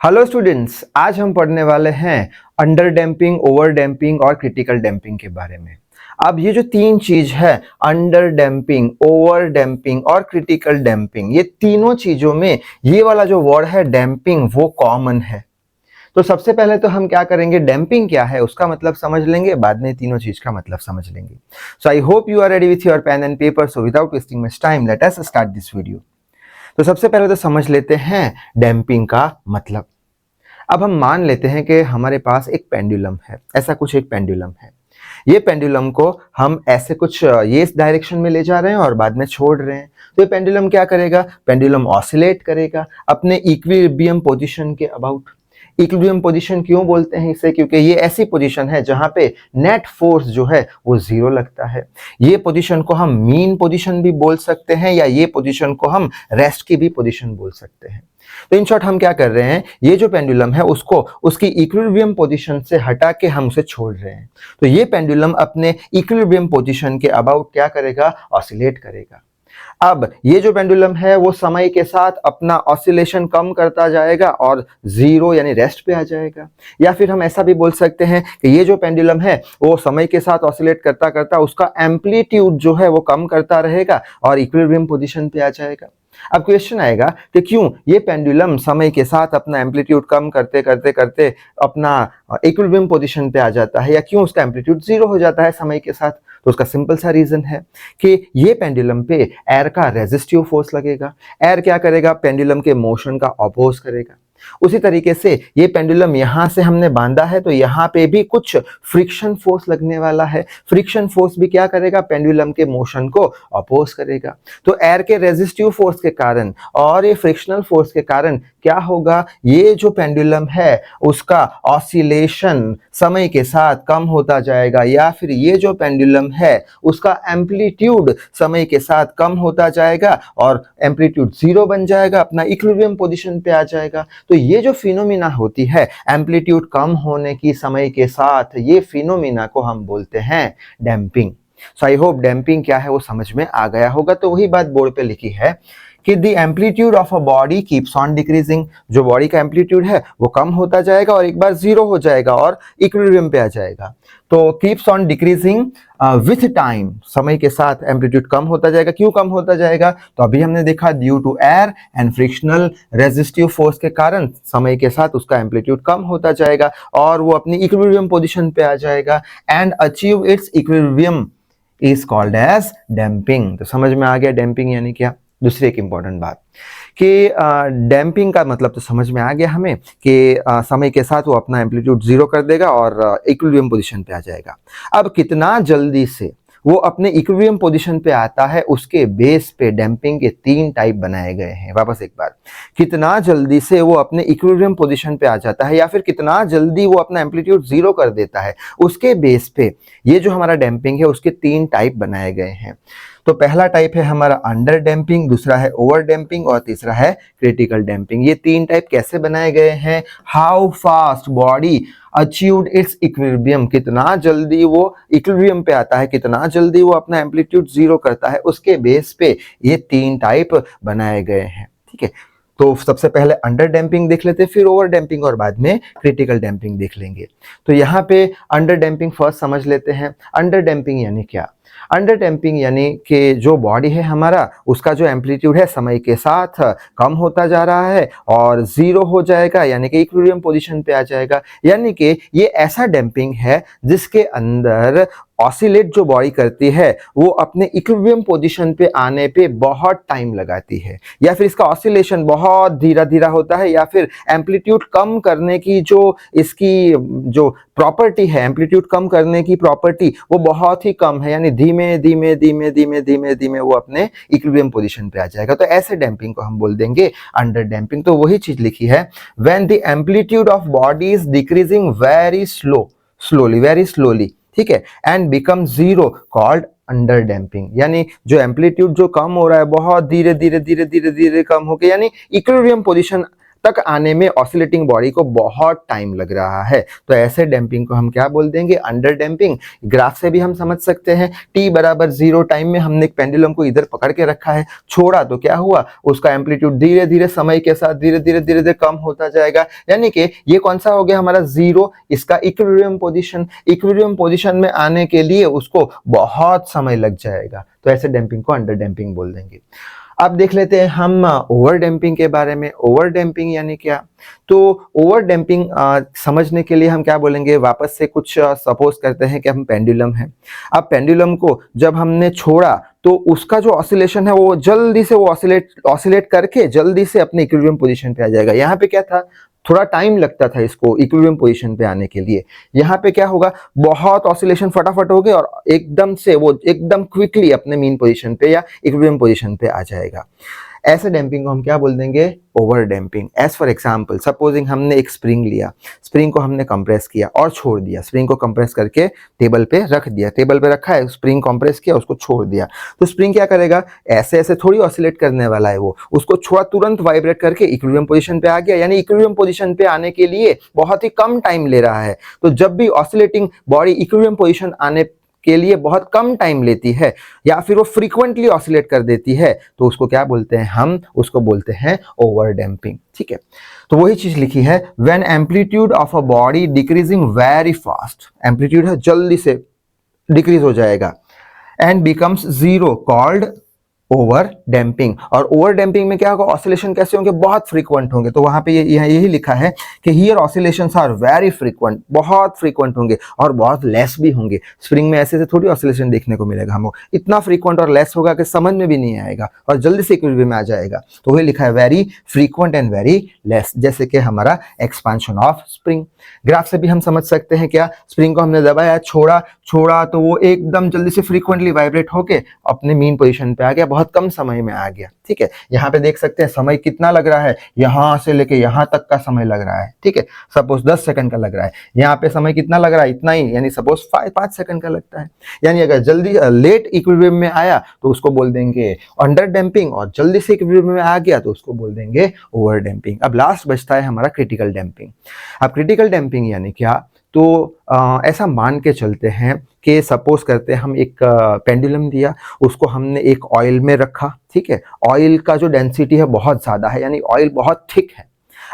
Hello students, आज हम पढ़ने वाले हैं अंडर डैम्पिंग, ओवर डैम्पिंग और क्रिटिकल डैम्पिंग के बारे में। अब ये जो तीन चीज है, अंडर डैम्पिंग, ओवर डैम्पिंग और क्रिटिकल डैम्पिंग, ये तीनों चीजों में ये वाला जो वर्ड है डैम्पिंग, वो कॉमन है। तो सबसे पहले तो हम क्या करेंगे, डैम्पिंग क्या है उसका मतलब समझ लेंगे, बाद में तीनों चीज का मतलब समझ लेंगे। So I hope you are ready with your pen and paper. So without wasting much time, let us start this video. तो सबसे पहले तो समझ लेते हैं डैम्पिंग का मतलब। अब हम मान लेते हैं कि हमारे पास एक पेंडुलम है, ऐसा कुछ एक पेंडुलम है। ये पेंडुलम को हम ऐसे कुछ ये इस डायरेक्शन में ले जा रहे हैं और बाद में छोड़ रहे हैं। तो ये पेंडुलम क्या करेगा, पेंडुलम ऑसिलेट करेगा अपने इक्विलिब्रियम पोजीशन के अबाउट। इक्विलिब्रियम पोजीशन क्यों बोलते हैं इसे, क्योंकि ये ऐसी पोजीशन है जहां पे नेट फोर्स जो है वो जीरो लगता है। ये पोजीशन को हम मीन पोजीशन भी बोल सकते हैं, या ये पोजीशन को हम रेस्ट की भी पोजीशन बोल सकते हैं। तो इन शॉर्ट हम क्या कर रहे हैं, ये जो पेंडुलम है उसको उसकी इक्विलिब्रियम पोजीशन से हटा के हम उसे छोड़ रहे हैं। तो ये पेंडुलम अपने इक्विलिब्रियम पोजीशन के अबाउट क्या करेगा, ऑसिलेट करेगा। अब ये जो पेंडुलम है वो समय के साथ अपना ऑसिलेशन कम करता जाएगा और जीरो यानी रेस्ट पे आ जाएगा। या फिर हम ऐसा भी बोल सकते हैं कि ये जो पेंडुलम है वो समय के साथ ऑसिलेट करता करता उसका एम्पलीट्यूड जो है वो कम करता रहेगा और इक्विलिब्रियम पोजीशन पे आ जाएगा। अब क्वेश्चन आएगा कि क्यों ये पेंडुलम समय के साथ अपना एम्पलीट्यूड कम करते करते करते अपना इक्विलिब्रियम पोजीशन पे आ जाता है, या क्यों उसका एम्पलीट्यूड जीरो हो जाता है समय के साथ। तो उसका सिंपल सा रीजन है कि ये पेंडुलम पे एयर का रेजिस्टिव फोर्स लगेगा। एयर क्या करेगा, पेंडुलम के मोशन का अपोज करेगा। उसी तरीके से ये पेंडुलम यहां से हमने बांधा है तो यहाँ पे भी कुछ फ्रिक्शन फोर्स लगने वाला है। फ्रिक्शन फोर्स भी क्या करेगा, पेंडुलम के मोशन को अपोज करेगा। तो एयर के रेजिस्टिव फोर्स के कारण और ये फ्रिक्शनल फोर्स के कारण क्या होगा, ये जो पेंडुलम है उसका ऑसिलेशन समय के साथ कम होता जाएगा, या फिर ये जो पेंडुलम है उसका एम्पलीट्यूड समय के साथ कम होता जाएगा और एम्पलीट्यूड जीरो बन जाएगा, अपना इक्विलिब्रियम पोजीशन पे आ जाएगा। तो ये जो फिनोमिना होती है एम्पलीट्यूड कम होने की समय के साथ, ये फिनोमिना को हम बोलते हैं damping. So I hope damping क्या है वो समझ में आ गया होगा। तो वही बात बोर्ड पे लिखी है कि the amplitude of a body keeps on decreasing. जो बॉडी का एम्पलीट्यूड है वो कम होता जाएगा और एक बार जीरो हो जाएगा और इक्विलिब्रियम पे आ जाएगा। तो keeps on decreasing with time, समय के साथ एम्पलीट्यूड कम होता जाएगा। क्यों कम होता जाएगा, तो अभी हमने देखा due to air and frictional resistive force के कारण समय के साथ उसका एम्पलीट्यूड कम होता जाएगा और वो अपनी इक्विलिब्रियम पोजीशन पे आ जाएगा and achieve its equilibrium is called as damping. तो समझ में आ गया डैम्पिंग यानी क्या। दूसरी एक इंपॉर्टेंट बात कि डैम्पिंग का मतलब तो समझ में आ गया हमें कि समय के साथ वो अपना एम्पलीट्यूड जीरो कर देगा और इक्विलिब्रियम पोजीशन पे आ जाएगा। अब कितना जल्दी से वो अपने इक्विलिब्रियम पोजीशन पे आता है उसके बेस पे डैम्पिंग के तीन टाइप बनाए गए हैं। वापस एक बार, कितना जल्दी से वो अपने इक्विलिब्रियम पोजीशन पे आ जाता है या फिर कितना जल्दी वो अपना एम्पलीट्यूड जीरो कर देता है, उसके बेस पे ये जो हमारा डैम्पिंग है उसके तीन टाइप बनाए गए हैं। तो पहला टाइप है हमारा अंडर डैम्पिंग, दूसरा है ओवर डैम्पिंग और तीसरा है क्रिटिकल डैम्पिंग। ये तीन टाइप कैसे बनाए गए हैं, how fast body achieved it's equilibrium, कितना जल्दी वो इक्विलिब्रियम पे आता है, कितना जल्दी वो अपना एम्पलीट्यूड जीरो करता है, उसके बेस पे ये तीन टाइप बनाए गए हैं। ठीक है, तो सबसे पहले अंडर डैम्पिंग देख लेते हैं, फिर ओवर डैम्पिंग और बाद में क्रिटिकल डैम्पिंग देख लेंगे। तो यहाँ पे अंडर डैम्पिंग फर्स्ट समझ लेते हैं। अंडर डैम्पिंग यानी क्या, अंडर डैम्पिंग यानी कि जो बॉडी है हमारा उसका जो एम्पलीट्यूड है समय के साथ कम होता जा रहा है और जीरो हो जाएगा, यानी कि इक्विलिब्रियम पोजीशन पे आ जाएगा। यानी कि ये ऐसा डैम्पिंग है जिसके अंदर ऑसिलेट जो बॉडी करती है वो अपने इक्विलिब्रियम पोजीशन पे आने पे बहुत टाइम लगाती है, या फिर इसका ऑसिलेशन बहुत धीरा धीरा होता है, या फिर एम्पलीट्यूड कम करने की जो इसकी जो प्रॉपर्टी है, एम्पलीट्यूड कम करने की प्रॉपर्टी वो बहुत ही कम है, यानी धीमे धीमे धीमे धीमे धीमे धीमे वो अपने इक्विलिब्रियम पोजीशन पे आ जाएगा। तो ऐसे डैम्पिंग को हम बोल देंगे अंडर डैम्पिंग। तो वही चीज लिखी है, when the amplitude of body is decreasing very very slowly, ठीक है, and become zero called under damping. यानी जो एम्पलीट्यूड जो कम हो रहा है बहुत धीरे धीरे धीरे धीरे धीरे कम होके, यानी इक्विलिब्रियम पोजीशन तक आने में ऑसिलेटिंग बॉडी को बहुत टाइम लग रहा है, तो ऐसे डैम्पिंग को हम क्या बोल देंगे, अंडर डैम्पिंग। ग्राफ से भी हम समझ सकते हैं, t बराबर 0 टाइम में हमने एक पेंडुलम को इधर पकड़ के रखा है, छोड़ा तो क्या हुआ, उसका एम्पलीट्यूड धीरे धीरे समय के साथ धीरे धीरे कम होता जाएगा, यानी कि ये कौन सा हो गया हमारा 0, इसका इक्विलिब्रियम पोजीशन। इक्विलिब्रियम पोजीशन में आने के लिए उसको बहुत समय लग जाएगा, तो ऐसे डैम्पिंग को अंडर डैम्पिंग बोल देंगे। अब देख लेते हैं हम ओवर डैम्पिंग के बारे में। ओवर डैम्पिंग यानी क्या, तो ओवर डैम्पिंग समझने के लिए हम क्या बोलेंगे, वापस से कुछ सपोज करते हैं कि हम पेंडुलम है। अब पेंडुलम को जब हमने छोड़ा तो उसका जो ऑसिलेशन है वो जल्दी से वो ऑसिलेट करके जल्दी से अपने इक्विलिब्रियम पोजीशन पे आ जाएगा। यहाँ पे क्या था, थोड़ा टाइम लगता था इसको इक्विलिब्रियम पोजीशन पे आने के लिए। यहाँ पे क्या होगा, बहुत ऑसिलेशन फटाफट हो गए और एकदम से वो एकदम क्विकली अपने मीन पोजीशन पे या इक्विलिब्रियम पोजीशन पे आ जाएगा। ऐसे डैम्पिंग को हम क्या बोल देंगे, over damping. As for example, supposing हमने एक स्प्रिंग लिया, स्प्रिंग को हमने कंप्रेस किया और छोड़ दिया, स्प्रिंग को कंप्रेस करके टेबल पे रख दिया, टेबल पे रखा है, स्प्रिंग कंप्रेस किया, उसको छोड़ दिया, तो स्प्रिंग क्या करेगा, ऐसे ऐसे थोड़ी ऑसिलेट करने वाला है, वो उसको छोड़ा तुरंत वाइब्रेट करके इक्विलिब्रियम पोजीशन पे आ गया, यानी इक्विलिब्रियम पोजीशन पे आने के लिए बहुत ही कम टाइम ले रहा है। तो जब भी ऑसिलेटिंग बॉडी इक्विलिब्रियम पोजीशन आने के लिए बहुत कम टाइम लेती है या फिर वो फ्रीक्वेंटली ऑसिलेट कर देती है, तो उसको क्या बोलते हैं, हम उसको बोलते हैं ओवर डैम्पिंग। ठीक है, तो वही चीज लिखी है, when amplitude of a body decreasing very fast, amplitude है जल्दी से डिक्रीज हो जाएगा, and becomes zero, called over damping. और ओवर डैम्पिंग में क्या होगा, ऑसिलेशन कैसे होंगे, बहुत फ्रीक्वेंट होंगे। तो वहां पे यही लिखा है कि here oscillations are very frequent, बहुत फ्रीक्वेंट होंगे और बहुत लेस भी होंगे। स्प्रिंग में ऐसे थोड़ी ऑसिलेशन देखने को मिलेगा हमको, इतना फ्रीक्वेंट और लेस होगा कि समझ में भी नहीं आएगा और जल्दी से इक्विलिब्रियम में आ जाएगा। तो वही लिखा है, very frequent and very less, जैसे कि हमारा एक्सपांशन ऑफ स्प्रिंग। ग्राफ से भी हम समझ सकते हैं क्या, स्प्रिंग को हमने दबाया, छोड़ा तो वो एकदम जल्दी से फ्रीक्वेंटली वाइब्रेट होके अपने मीन पोजीशन पे आ गया, बहुत कम समय में आ गया। ठीक है, यहाँ पे देख सकते हैं समय कितना लग रहा है, यहां से लेके यहां तक का समय लग रहा है। ठीक है, सपोज 10 सेकंड का लग रहा है, यहाँ पे समय कितना लग रहा है, इतना ही, यानी सपोज 5 सेकंड का लगता है। यानी अगर जल्दी लेट इक्विलिब्रियम में आया तो उसको बोल देंगे अंडर डैम्पिंग, और जल्दी से इक्विलिब्रियम में आ गया तो उसको बोल देंगे ओवर डैम्पिंग। अब लास्ट बचता है हमारा क्रिटिकल डैम्पिंग। अब क्रिटिकल डैम्पिंग यानी क्या, तो ऐसा मान के चलते हैं कि सपोज करते हैं हम एक पेंडुलम दिया, उसको हमने एक ऑयल में रखा। ठीक है, ऑयल का जो डेंसिटी है बहुत ज़्यादा है, यानी ऑयल बहुत थिक है।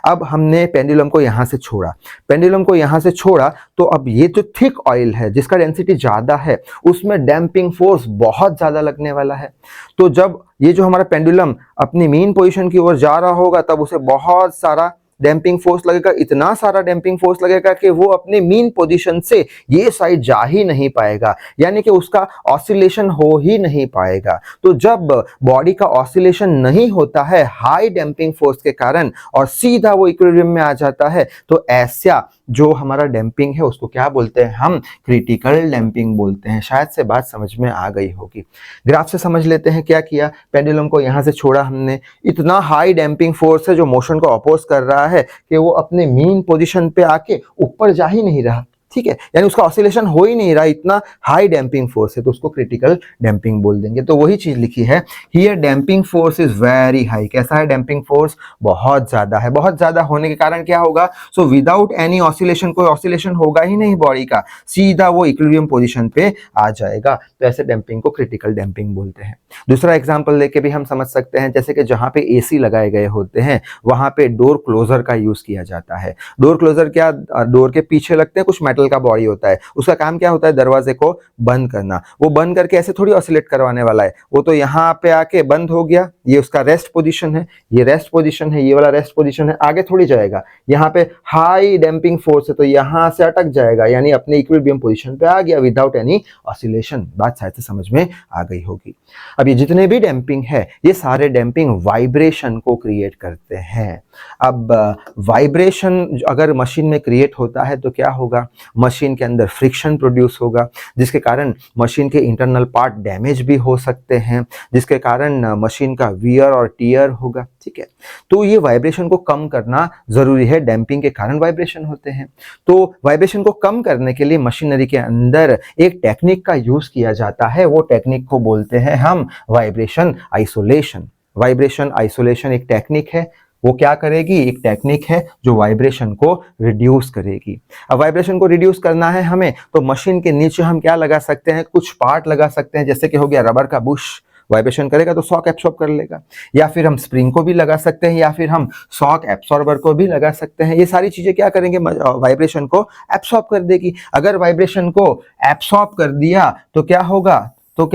अब हमने पेंडुलम को यहाँ से छोड़ा, पेंडुलम को यहाँ से छोड़ा, तो अब ये जो थिक ऑयल है जिसका डेंसिटी ज़्यादा है, उसमें डैम्पिंग फोर्स बहुत ज़्यादा लगने वाला है। तो जब ये जो हमारा पेंडुलम अपनी मीन पोजीशन की ओर जा रहा होगा, तब उसे बहुत सारा डैम्पिंग फोर्स लगेगा, इतना सारा डैम्पिंग फोर्स लगेगा कि वो अपने मीन पोजीशन से ये साइड जा ही नहीं पाएगा, यानी कि उसका ऑसिलेशन हो ही नहीं पाएगा। तो जब बॉडी का ऑसिलेशन नहीं होता है हाई डैम्पिंग फोर्स के कारण और सीधा वो इक्विलिब्रियम में आ जाता है, तो ऐसा जो हमारा डैम्पिंग है उसको क्या बोलते हैं, हम क्रिटिकल डैम्पिंग बोलते हैं। शायद से बात समझ में आ गई होगी। ग्राफ से समझ लेते हैं, क्या किया, पेंडुलम को यहाँ से छोड़ा हमने, इतना हाई डैम्पिंग फोर्स है जो मोशन को अपोज कर रहा है कि वो अपने मीन पोजीशन पे आके ऊपर जा ही नहीं रहा। ठीक है, यानी उसका ऑसिलेशन हो ही नहीं रहा, इतना हाई डैम्पिंग फोर्स है, तो उसको क्रिटिकल डैम्पिंग बोल देंगे। तो वही चीज लिखी है, here damping force is very high. कैसा है डैम्पिंग फोर्स, बहुत ज्यादा है। बहुत ज्यादा होने के कारण क्या होगा, सो विदाउट एनी ऑसिलेशन, कोई ऑसिलेशन होगा ही नहीं बॉडी का, सीधा वो इक्विलिब्रियम पोजीशन पे आ जाएगा। तो ऐसे डैम्पिंग को क्रिटिकल डैम्पिंग बोलते हैं। दूसरा एग्जांपल लेके भी हम समझ सकते हैं, जैसे कि जहां पे एसी लगाए गए होते हैं वहां पे डोर क्लोजर का यूज किया जाता है। डोर क्लोजर क्या, डोर के पीछे लगते हैं, कुछ मेटल का बॉडी होता है, उसका काम क्या होता है, दरवाजे को बंद करना। वो बंद करके ऐसे थोड़ी ऑसिलेट करवाने वाला है, वो तो यहाँ पे आके बंद हो गया, ये उसका रेस्ट पोजीशन है, ये रेस्ट पोजीशन है, ये वाला रेस्ट पोजीशन है, आगे थोड़ी जाएगा। यहाँ पे हाई डैम्पिंग फोर्स है तो यहाँ से अटक जाएगा, यानी अपने इक्विलिब्रियम पोजीशन पे आ गया विदाउट एनी ऑसिलेशन। बात शायद से समझ में आ गई होगी। अब ये जितने भी डैम्पिंग है, ये सारे डैम्पिंग वाइब्रेशन को क्रिएट करते हैं। अब वाइब्रेशन अगर मशीन में क्रिएट होता है तो क्या होगा, मशीन के अंदर फ्रिक्शन प्रोड्यूस होगा, जिसके कारण मशीन के इंटरनल पार्ट डैमेज भी हो सकते हैं, जिसके कारण मशीन का वियर और टियर होगा। ठीक है, तो ये वाइब्रेशन को कम करना जरूरी है, डैम्पिंग के कारण वाइब्रेशन होते हैं। तो वाइब्रेशन को कम करने के लिए मशीनरी के अंदर एक टेक्निक का यूज किया जाता है, वो टेक्निक को बोलते हैं हम वाइब्रेशन आइसोलेशन। वाइब्रेशन आइसोलेशन एक टेक्निक है, वो क्या करेगी, एक टेक्निक है जो वाइब्रेशन को रिड्यूस करेगी। अब वाइब्रेशन को रिड्यूस करना है हमें, तो मशीन के नीचे हम क्या लगा सकते हैं, कुछ पार्ट लगा सकते हैं, जैसे कि हो गया रबर का बुश, वाइब्रेशन करेगा तो शॉक एब्सॉर्ब कर लेगा, या फिर हम स्प्रिंग को भी लगा सकते हैं, या फिर हम शॉक एब्सॉर्बर को भी लगा सकते हैं। ये सारी चीजें क्या करेंगे, वाइब्रेशन को एब्सॉर्ब कर देगी। अगर वाइब्रेशन को एब्सॉर्ब कर दिया तो क्या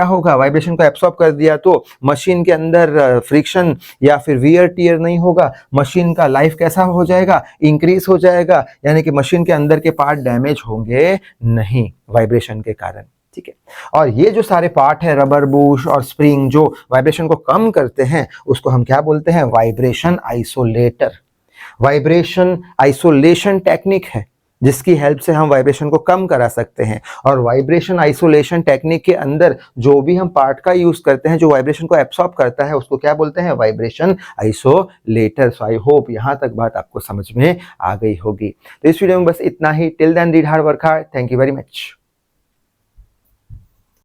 होगा, वाइब्रेशन को एब्सॉर्ब कर दिया तो मशीन के अंदर फ्रिक्शन या फिर वियर टियर नहीं होगा, मशीन का लाइफ कैसा हो जाएगा, इंक्रीज हो जाएगा, यानी कि मशीन के अंदर के पार्ट डैमेज होंगे नहीं वाइब्रेशन के कारण। ठीक है, और ये जो सारे पार्ट है, रबर बुश और स्प्रिंग, जो वाइब्रेशन को कम करते हैं, उसको हम क्या बोलते हैं, vibration isolator. Vibration isolation technique है जिसकी हेल्प से हम वाइब्रेशन को कम करा सकते हैं। और वाइब्रेशन आइसोलेशन टेक्निक के अंदर जो भी हम पार्ट का यूज करते हैं जो वाइब्रेशन को एब्सॉर्ब करता है, उसको क्या बोलते हैं, vibration isolator. So I hope यहां तक बात आपको समझ में आ गई होगी। तो इस वीडियो में बस इतना ही। Till then read hard, work hard. Thank you very much.